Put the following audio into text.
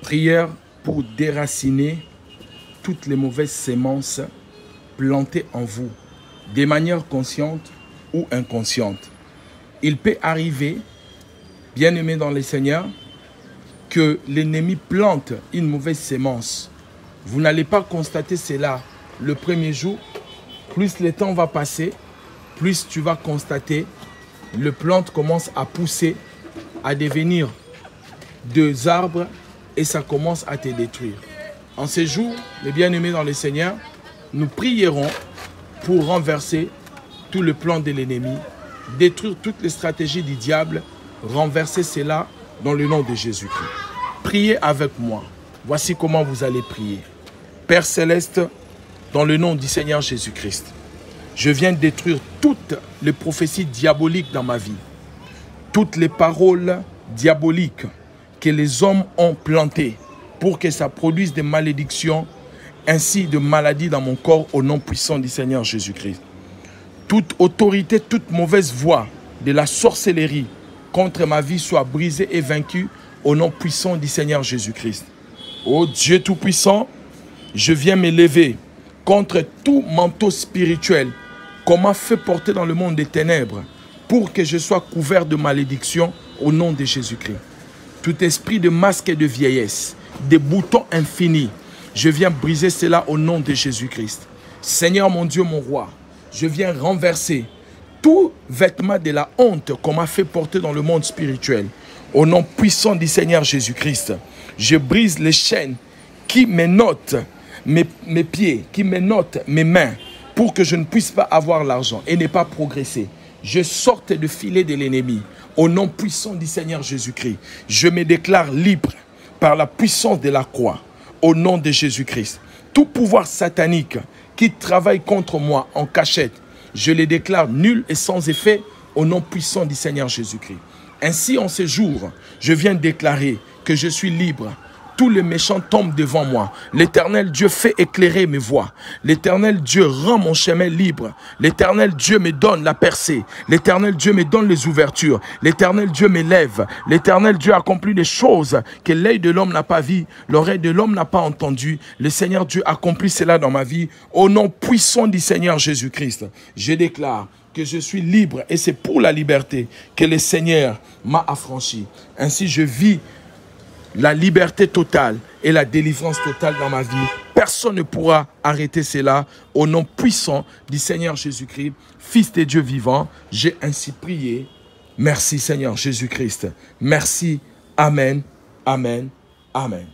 Prière pour déraciner toutes les mauvaises semences plantées en vous, de manière consciente ou inconsciente. Il peut arriver, bien-aimés dans le Seigneur, que l'ennemi plante une mauvaise semence. Vous n'allez pas constater cela le premier jour. Plus le temps va passer, plus tu vas constater, le plante commence à pousser, à devenir des arbres et ça commence à te détruire. En ces jours, les bien-aimés dans le Seigneur, nous prierons pour renverser tout le plan de l'ennemi, détruire toutes les stratégies du diable, renverser cela dans le nom de Jésus-Christ. Priez avec moi. Voici comment vous allez prier. Père Céleste, dans le nom du Seigneur Jésus-Christ, je viens détruire toutes les prophéties diaboliques dans ma vie, toutes les paroles diaboliques que les hommes ont plantées pour que ça produise des malédictions ainsi de maladies dans mon corps au nom puissant du Seigneur Jésus-Christ. Toute autorité, toute mauvaise voie de la sorcellerie contre ma vie soit brisée et vaincue au nom puissant du Seigneur Jésus-Christ. Ô Dieu Tout-Puissant, je viens m'élever contre tout manteau spirituel qu'on m'a fait porter dans le monde des ténèbres pour que je sois couvert de malédiction au nom de Jésus-Christ. Tout esprit de masque et de vieillesse, des boutons infinis, je viens briser cela au nom de Jésus-Christ. Seigneur mon Dieu, mon roi, je viens renverser tout vêtement de la honte qu'on m'a fait porter dans le monde spirituel. Au nom puissant du Seigneur Jésus-Christ, je brise les chaînes qui menottent mes pieds, qui menottent mes mains pour que je ne puisse pas avoir l'argent et ne pas progresser. Je sorte de filet de l'ennemi. Au nom puissant du Seigneur Jésus-Christ, je me déclare libre par la puissance de la croix. Au nom de Jésus-Christ, tout pouvoir satanique qui travaille contre moi en cachette, je les déclare nuls et sans effet au nom puissant du Seigneur Jésus-Christ. Ainsi, en ces jours, je viens déclarer que je suis libre. Tous les méchants tombent devant moi. L'Éternel Dieu fait éclairer mes voies. L'Éternel Dieu rend mon chemin libre. L'Éternel Dieu me donne la percée. L'Éternel Dieu me donne les ouvertures. L'Éternel Dieu m'élève. L'Éternel Dieu accomplit des choses que l'œil de l'homme n'a pas vues, l'oreille de l'homme n'a pas entendues. Le Seigneur Dieu accomplit cela dans ma vie. Au nom puissant du Seigneur Jésus-Christ, je déclare que je suis libre et c'est pour la liberté que le Seigneur m'a affranchi. Ainsi je vis la liberté totale et la délivrance totale dans ma vie. Personne ne pourra arrêter cela. Au nom puissant du Seigneur Jésus-Christ, Fils de Dieu vivant, j'ai ainsi prié. Merci Seigneur Jésus-Christ. Merci. Amen. Amen. Amen.